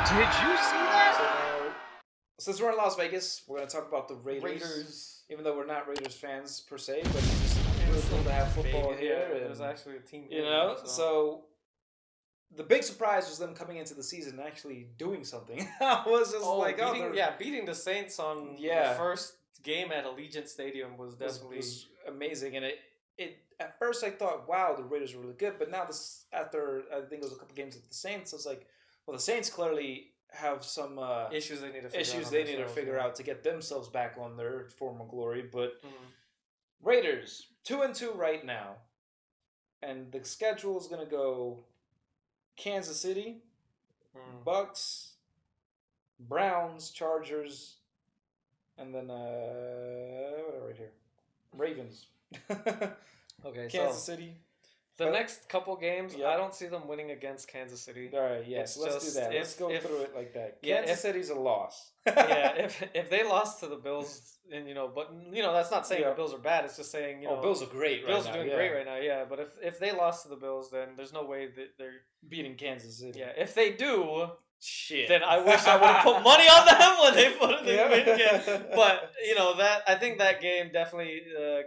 Did you see that? So now, since we're in Las Vegas, we're gonna talk about the Raiders. Even though we're not Raiders fans per se, but it's just really cool to have football here. Yeah, and, there's actually a team. You know, so the big surprise was them coming into the season and actually doing something. I was just beating the Saints on the first game at Allegiant Stadium was definitely was amazing. And it at first I thought, wow, the Raiders were really good, but now after I think it was a couple games with the Saints, I was like, well, the Saints clearly have some issues they need to figure out to get themselves back on their former glory. But Raiders 2-2 right now, and the schedule is gonna go Kansas City, Bucks, Browns, Chargers, and then what right here, Ravens. Okay, Kansas City. The next couple games, I don't see them winning against Kansas City. All right, yes, let's do that. Let's go through it like that. Kansas City's a loss. If they lost to the Bills, and that's not saying the Bills are bad. It's just saying Bills are great. Bills are doing great right now. Yeah, but if they lost to the Bills, then there's no way that they're beating Kansas City. Yeah, if they do. Shit. Then I wish I would have put money on them when they put it in again. But that I think that game definitely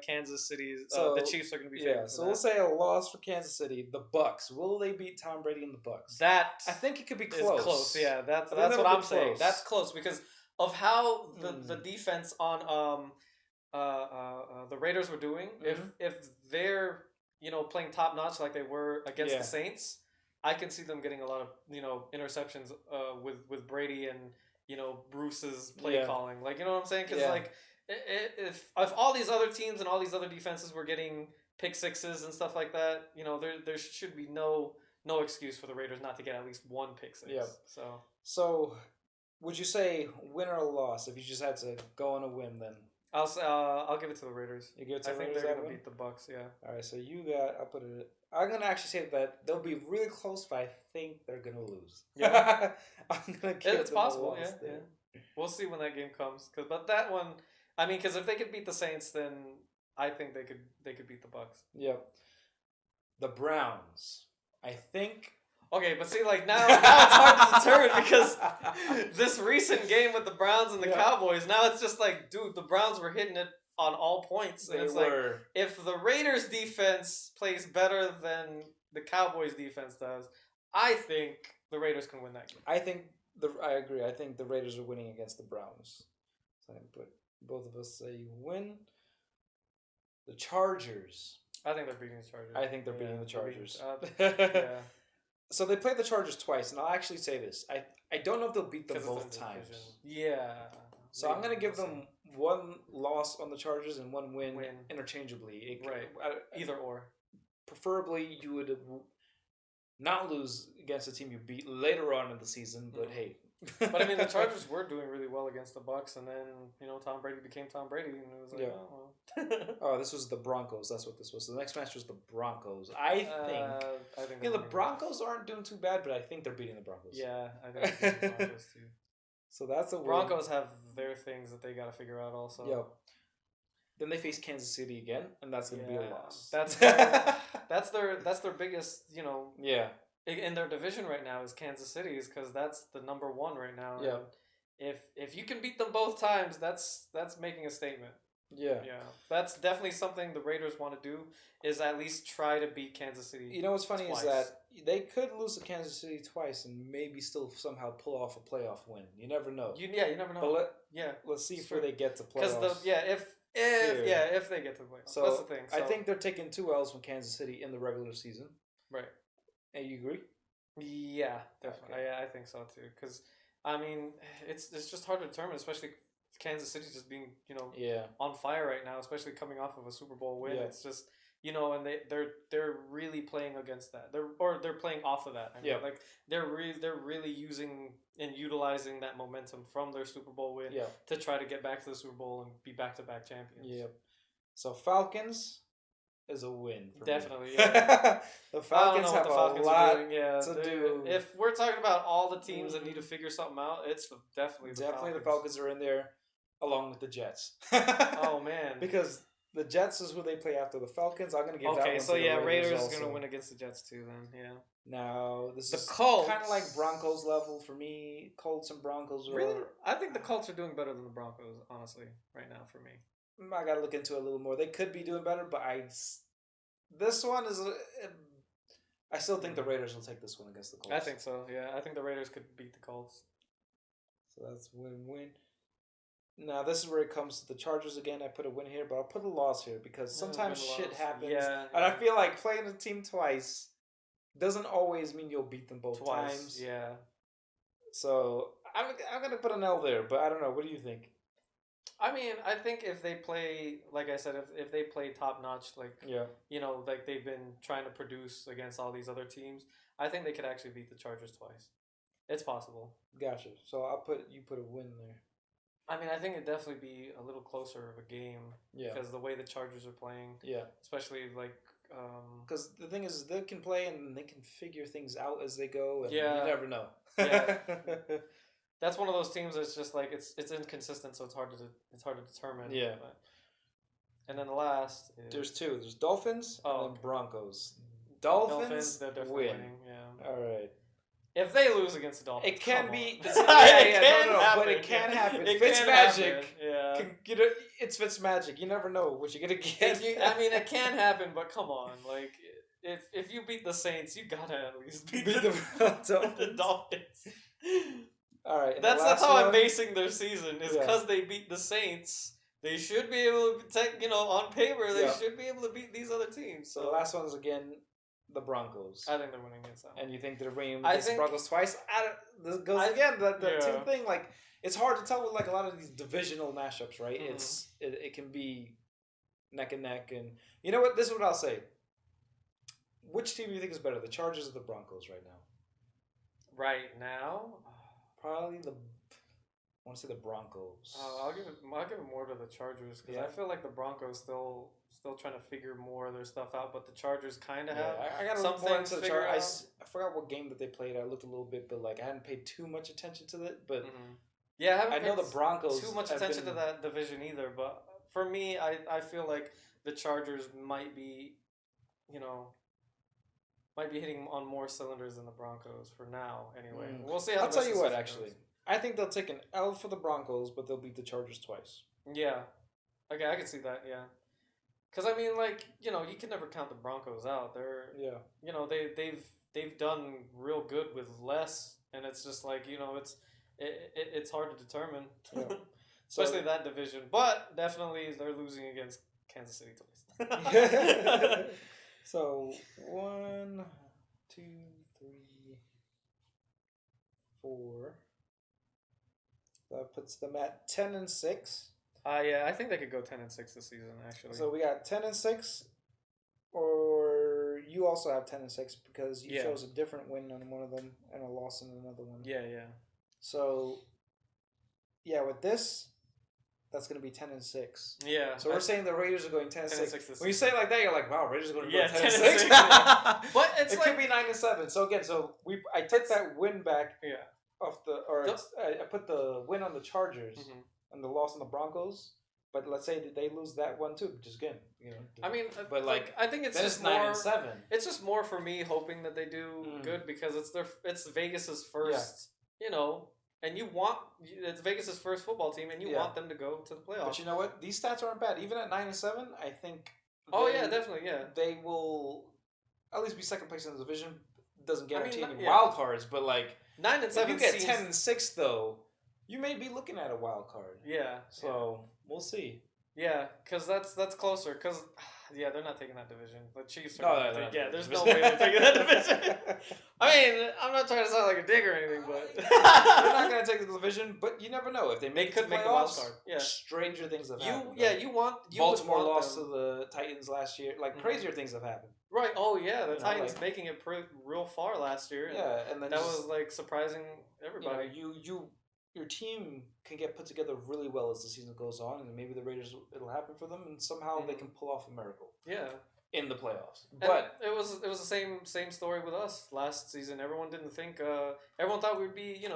Kansas City. The Chiefs are going to be favored. So we'll say a loss for Kansas City. The Bucks. Will they beat Tom Brady and the Bucks? That I think it could be close. Close. Yeah, that's what I'm saying. That's close because of how the defense on the Raiders were doing. If they're playing top notch like they were against the Saints. I can see them getting a lot of interceptions with Brady and Bruce's play calling, like you know what I'm saying? Because if all these other teams and all these other defenses were getting pick sixes and stuff like that, there should be no excuse for the Raiders not to get at least one pick six. Yeah. So would you say win or loss if you just had to go on a win then? I'll give it to the Raiders. You give it to I the think Raiders they're gonna beat the Bucks. Yeah. All right, so I'm gonna actually say that they'll be really close, but I think they're gonna lose. Yeah, I'm gonna give it's possible. Yeah. We'll see when that game comes. But that one, because if they could beat the Saints, then I think they could beat the Bucks. Yep. The Browns, I think. Okay, but see, like now it's hard to determine because this recent game with the Browns and the Cowboys, now it's just like, dude, the Browns were hitting it on all points. And it's like, if the Raiders defense plays better than the Cowboys defense does, I think the Raiders can win that game. I agree. I think the Raiders are winning against the Browns. So I put both of us say win. The Chargers. I think they're beating the Chargers. I think they're beating the Chargers. Yeah. So they played the Chargers twice, and I'll actually say this. I don't know if they'll beat them both times. Yeah. So I'm going to give them one loss on the Chargers and one win interchangeably. Either or. Preferably, you would not lose against a team you beat later on in the season, but hey. But the Chargers were doing really well against the Bucks, and then Tom Brady became Tom Brady, and it was like, oh, this was the Broncos. That's what this was. The next match was the Broncos. I think the Broncos aren't doing too bad, but I think they're beating the Broncos. Yeah, I think they're beating the Broncos too. So that's a win. Broncos have their things that they got to figure out also. Yep. Then they face Kansas City again, and that's going to be a loss. That's their biggest, in their division right now is Kansas City, is because that's the number one right now. Yeah. If you can beat them both times, that's making a statement. Yeah. Yeah. That's definitely something the Raiders want to do, is at least try to beat Kansas City. You know what's funny is that they could lose to Kansas City twice and maybe still somehow pull off a playoff win. You never know. You never know. But let's see if they get to playoffs. Because if they get to the playoffs. So that's the thing. So, I think they're taking 2 L's from Kansas City in the regular season. Right. And you agree? Yeah, definitely. Okay. I think so too. Because it's just hard to determine, especially Kansas City just being on fire right now, especially coming off of a Super Bowl win. Yeah. It's just and they're really playing against that. They're playing off of that. Like they're really using and utilizing that momentum from their Super Bowl win to try to get back to the Super Bowl and be back-to-back champions. Yep. So Falcons is a win. Definitely, yeah. The Falcons have a lot to do. If we're talking about all the teams that need to figure something out, it's definitely the Falcons. The Falcons are in there along with the Jets. Oh man, because The Jets is who they play after the Falcons. I'm gonna give that one. Okay, so to the Raiders also. gonna win against the Jets too. Then Now this the is Colts kind of like Broncos level for me. Colts and Broncos. Really, I think the Colts are doing better than the Broncos. Honestly, right now for me. I gotta look into it a little more. They could be doing better, but this one is. I still think the Raiders will take this one against the Colts. I think so. Yeah, I think the Raiders could beat the Colts. So that's win-win. Now this is where it comes to the Chargers again. I put a win here, but I'll put a loss here because sometimes shit happens. Yeah, and I feel like playing a team twice doesn't always mean you'll beat them both times. Yeah. So I'm gonna put an L there, but I don't know. What do you think? I mean, I think if they play, like I said, if they play top notch, like like they've been trying to produce against all these other teams, I think they could actually beat the Chargers twice. It's possible. Gotcha. So you put a win there. I mean, I think it'd definitely be a little closer of a game. Yeah. Because the way the Chargers are playing. Yeah. Especially like. Because the thing is, they can play and they can figure things out as they go. And you never know. Yeah. That's one of those teams that's just like it's inconsistent, so it's hard to determine. Yeah. And then the last there's two. There's Dolphins and then Broncos. Dolphins they're definitely winning. Yeah. All right. If they lose against the Dolphins, it can be. But it can happen. Fitzmagic. Yeah. It's Fitzmagic. You never know what you're gonna get. I mean, it can happen, but come on, like if you beat the Saints, you gotta at least beat the Dolphins. All right. That's how I'm basing their season is because they beat the Saints. They should be able to take, on paper, they should be able to beat these other teams. So the last one is again the Broncos. I think they're winning against them. And you think they're winning against the Broncos twice? This goes again the team thing. Like it's hard to tell with like a lot of these divisional matchups, right? Mm-hmm. It can be neck and neck, and you know what? This is what I'll say. Which team do you think is better, the Chargers or the Broncos right now? Right now, probably I want to say the Broncos. I'll give it more to the Chargers because I feel like the Broncos still trying to figure more of their stuff out, but the Chargers kind of have. I got to look more into the Chargers. I forgot what game that they played. I looked a little bit, but like I hadn't paid too much attention to it. But I know the Broncos too much attention to that division either. But for me, I feel like the Chargers might be, hitting on more cylinders than the Broncos for now. Anyway, we'll see. I'll tell you what, actually. I think they'll take an L for the Broncos, but they'll beat the Chargers twice. Yeah. Okay, I can see that, yeah. Because, I mean, like, you can never count the Broncos out. They're, they've done real good with less, and it's just like, it's hard to determine. Yeah. Especially that division. But, definitely, they're losing against Kansas City twice. So, 1, 2, 3, 4... That puts them at 10-6. Yeah, I think they could go 10-6 this season. Actually, so we got 10-6, or you also have 10-6 because you chose a different win on one of them and a loss in another one. Yeah. So, with this, that's going to be 10-6. Yeah. So we're saying the Raiders are going 10-6. When you say it like that, you're like, wow, Raiders are going to go 10-6. But it could be 9-7. So again, I took that win back. Yeah. I put the win on the Chargers and the loss on the Broncos, but let's say that they lose that one too, which is good. I mean, but I think it's just 9-7. It's just more for me hoping that they do good because it's Vegas's first, and it's Vegas's first football team, and you want them to go to the playoffs. But you know what? These stats aren't bad. Even at 9-7, I think. Definitely, yeah. They will at least be second place in the division. Doesn't guarantee any wild cards, but like. 9-7. If you get 10-6 though, you may be looking at a wild card. Yeah. So we'll see. Yeah, because that's closer. Because they're not taking that division. The Chiefs are. No, there's no way they're taking that division. I mean, I'm not trying to sound like a dick or anything, but they're not going to take the division. But you never know if they could make a wild card. Yeah, stranger things have happened. Baltimore lost to the Titans last year. Like crazier things have happened. Right. Oh yeah, the Titans making it real far last year. And then that was like surprising everybody. Your team can get put together really well as the season goes on, and maybe the Raiders, it'll happen for them, and somehow they can pull off a miracle. Yeah. In the playoffs. But it was the same story with us last season. Everyone didn't think everyone thought we'd be,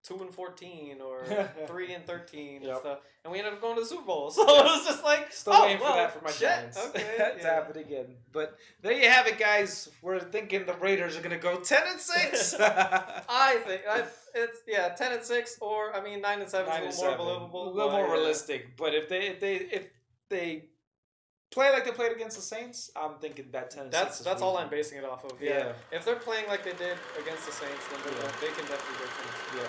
2-14 or 3-13 Yep. and stuff, and we ended up going to the Super Bowl. So it was just like, still waiting for that for my Giants. Okay, to happen again. But there you have it, guys. We're thinking the Raiders are gonna go 10-6. I think it's 10-6, or 9-7 is a little more believable, a little more realistic. But if they play like they played against the Saints, I'm thinking that 10-6. That's all I'm basing it off of. Yeah. If they're playing like they did against the Saints, then they can definitely go 10-6. Yeah.